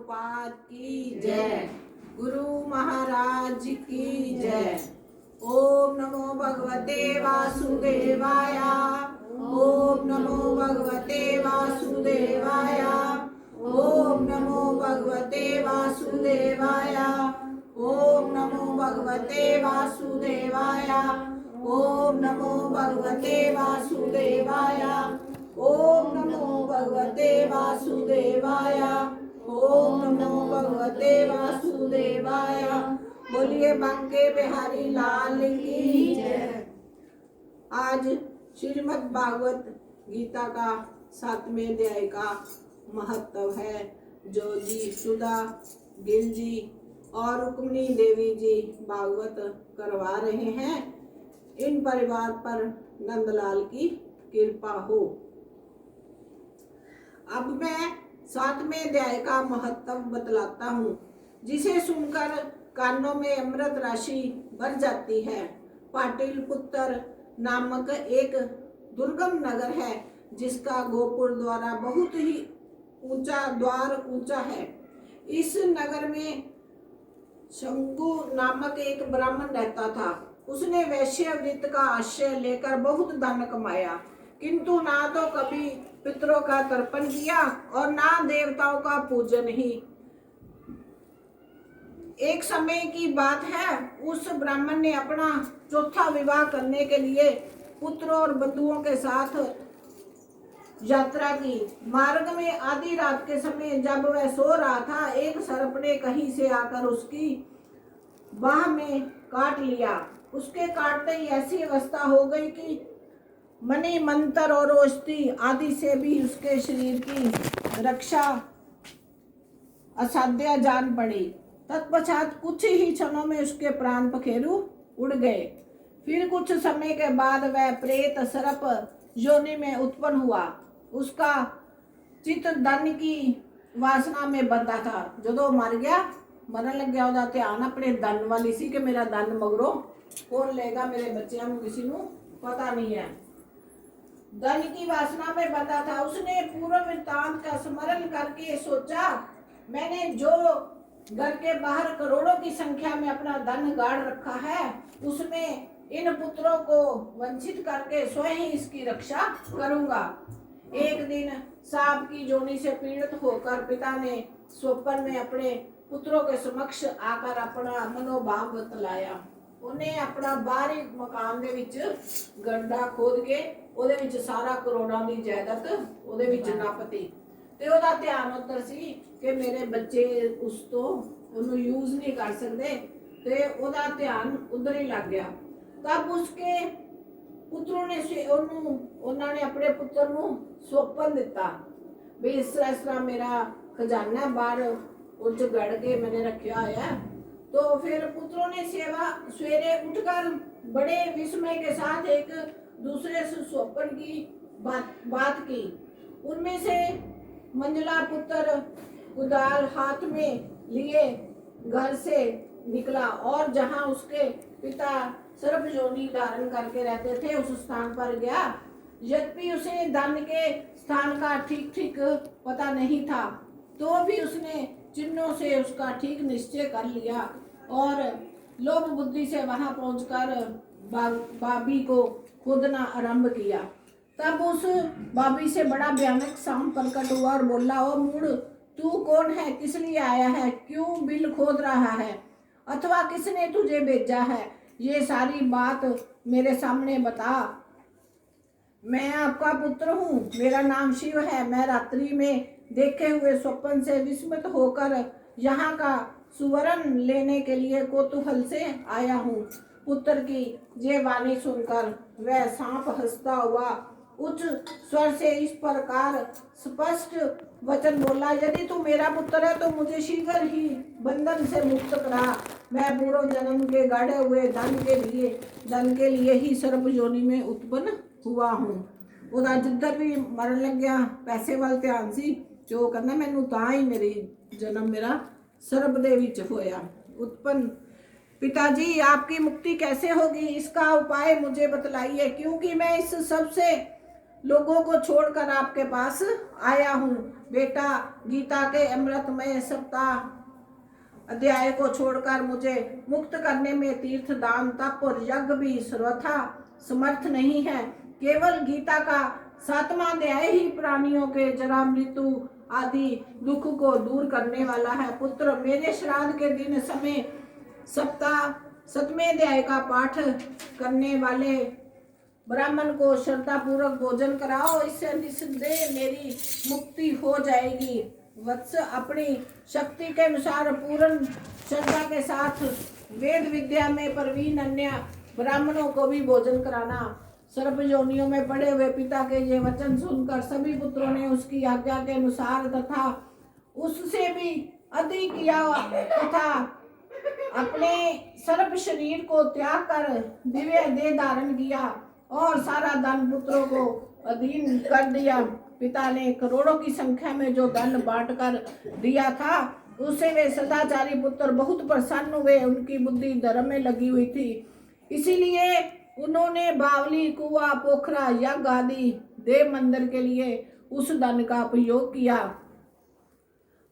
प्रभुपाद की जय। गुरु महाराज की जय। ओम नमो भगवते वासुदेवाय। ओम नमो भगवते वासुदेवाय। ओम नमो भगवते वासुदेवाय। ओम नमो भगवते वासुदेवाय। ओम नमो भगवते वासुदेवाय। ओम नमो भगवते वासुदेवाय। ओम नमो भगवते वासुदेवाय। बोलिए बांके बिहारी लाल की जय। आज श्रीमद् भागवत गीता का 7वें अध्याय का महत्व है, जो जी सुधा गिल जी और रुक्मिणी देवी जी भागवत करवा रहे हैं। इन परिवार पर नंदलाल की कृपा हो। अब मैं 7वें अध्याय का महत्व बतलाता हूँ, जिसे सुनकर कानों में अमृत राशि भर जाती है। पाटिल पुत्र नामक एक दुर्गम नगर है, जिसका गोपुर द्वारा बहुत ही ऊंचा है। इस नगर में शंकु नामक एक ब्राह्मण रहता था। उसने वैश्य वृत्ति का आश्रय लेकर बहुत धन कमाया, किंतु ना तो कभी पितरों का तर्पण किया और ना देवताओं का पूजन ही। एक समय की बात है, उस ब्राह्मण ने अपना चौथा विवाह करने के लिए पुत्रों और बंधुओं के साथ यात्रा की। मार्ग में आधी रात के समय जब वह सो रहा था, एक सर्प ने कहीं से आकर उसकी बाह में काट लिया। उसके काटते ही ऐसी अवस्था हो गई कि मणि मंत्र और औषधि आदि से भी उसके शरीर की रक्षा असाध्य जान पड़ी। तत्पश्चात कुछ ही क्षणों में उसके प्राण पखेरु उड़ गए। फिर कुछ समय के बाद वह प्रेत सर्प योनि में उत्पन्न हुआ। उसका चित्त धन की वासना में बंधा था। जो मर गया, मरन लग गया, ਉਹਦਾ ਧਿਆन अपने धन वाली सी कि मेरा धन मगरों कौन लेगा, मेरे बच्चों को किसी को पता नहीं है। धन की वासना में बंधा था। उसने पूर्व वृत्तांत का स्मरण करके सोचा, मैंने जो घर के बाहर करोड़ों की संख्या में अपना धन गाड़ रखा है, उसमें इन पुत्रों को वंचित करके स्वयं ही इसकी रक्षा करूंगा। एक दिन सांप की जोनी से पीड़ित होकर पिता ने स्वप्न में अपने पुत्रों के समक्ष आकर अपना मनोभाव बतलाया। उन्हें अपना बाहरी मकान ਦੇ ਵਿੱਚ गड्ढा खोद के ਉਹਦੇ ਵਿੱਚ ਸਾਰਾ ਕਰੋੜਾਂ ਦੀ ਜਾਇਦਾਦ ਉਹਦੇ ਵਿੱਚ ਨੱਪਤੀ ਤੇ ਉਹਦਾ ਧਿਆਨ ਉੱਧਰ ਸੀ ਕਿ ਮੇਰੇ ਬੱਚੇ ਉਸ ਤੋਂ ਉਹਨੂੰ ਯੂਜ਼ ਨਹੀਂ ਕਰ ਸਕਦੇ, ਤੇ ਉਹਦਾ ਧਿਆਨ ਉਧਰ ਹੀ ਲੱਗ ਗਿਆ। तब उसके पुत्रों ने उन्होंने अपने पुत्र ਨੂੰ ਸੌਂਪਣ ਦਿੱਤਾ ਵੀ ਇਸ ਤਰ੍ਹਾਂ ਮੇਰਾ खजाना बाहर उज गढ़ के मैंने रखा है। तो फिर पुत्रों ने सवेरे उठकर बड़े विस्मय के साथ एक दूसरे से स्वप्न की बात की। उनमें से मंजला पुत्र कुदाल हाथ में लिए घर से निकला और जहां उसके पिता सर्प योनि धारण करके रहते थे, उस स्थान पर गया। यद्यपि उसे धन के स्थान का ठीक पता नहीं था, तो भी उसने चिन्हों से उसका ठीक निश्चय कर लिया और लोभ बुद्धि से वहां पहुंचकर बाबी को खोदना आरंभ किया। तब उस बाबी से बड़ा भयानक सांप प्रकट हुआ और बोला, ओ मूढ़, तू कौन है, किस लिए आया है, क्यों बिल खोद रहा है, अथवा किसने तुझे भेजा है, ये सारी बात मेरे सामने बता। मैं आपका पुत्र हूँ, मेरा नाम शिव है। मैं रात्रि में देखे हुए स्वप्न से विस्मित होकर यहाँ का सुवर्ण लेने के लिए कौतूहल से आया हूँ। पुत्र की ये वाणी सुनकर वह सांप हंसता हुआ उच्च स्वर से इस प्रकार स्पष्ट वचन बोला, यदि तू मेरा पुत्र है तो मुझे शीघ्र ही बंधन से मुक्त करा। मैं पूर्व जन्म के गाढ़े हुए धन के लिए ही सर्प योनि में उत्पन्न हुआ हूँ। ਉਹਦਾ ਜਿੱਧਰ ਵੀ ਮਰਨ ਲੱਗਿਆ ਪੈਸੇ ਵੱਲ ਧਿਆਨ ਸੀ, ਤੇ ਉਹ ਕਹਿੰਦਾ ਮੈਨੂੰ ਤਾਂ ਹੀ मेरा सर्प ਦੇ ਵਿੱਚ ਹੋਇਆ उत्पन्न। पिताजी, आपकी मुक्ति कैसे होगी, इसका उपाय मुझे बतलाइए, क्योंकि मैं इस सबसे लोगों को छोड़कर आपके पास आया हूँ। बेटा, गीता के अमृतमय सप्ताह अध्याय को छोड़कर मुझे मुक्त करने में तीर्थ, दान, तप और यज्ञ भी सर्वथा समर्थ नहीं है। केवल गीता का 7वां अध्याय ही प्राणियों के जरा, मृत्यु आदि दुख को दूर करने वाला है। पुत्र, मेरे श्राद्ध के दिन समय सप्ताह 7वें अध्याय का पाठ करने वाले ब्राह्मण को श्रद्धा पूर्वक भोजन कराओ, इससे निस्संदेह मेरी मुक्ति हो जाएगी। वत्स, अपनी शक्ति के अनुसार पूर्ण श्रद्धा के साथ वेद विद्या में प्रवीण अन्य ब्राह्मणों को भी भोजन कराना। सर्प योनियों में पड़े हुए पिता के ये वचन सुनकर सभी पुत्रों ने उसकी आज्ञा के अनुसार तथा उससे भी अधिक किया तथा अपने सर्प शरीर को त्याग कर दिव्य देह धारण किया और सारा धन पुत्रों को अधीन कर दिया। पिता ने करोड़ों की संख्या में जो धन बांट कर दिया था, उससे वे सदाचारी पुत्र बहुत प्रसन्न हुए। उनकी बुद्धि धर्म में लगी हुई थी, इसीलिए उन्होंने बावली, कुआं, पोखरा, यज्ञ आदि देव मंदिर के लिए उस धन का उपयोग किया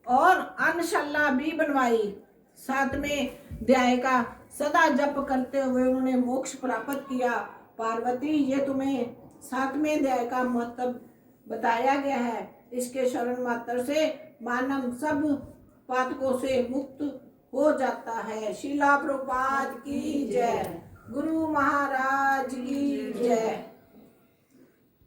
और अन्नशाला भी बनवाई। 7वें अध्याय का सदा जप करते हुए उन्होंने मोक्ष प्राप्त किया। पार्वती, ये तुम्हें 7वें अध्याय का महत्व बताया गया है। इसके शरण मात्र से मानव सब पातकों से मुक्त हो जाता है। शिला प्रभुपाद की जय। गुरु महाराज की जय।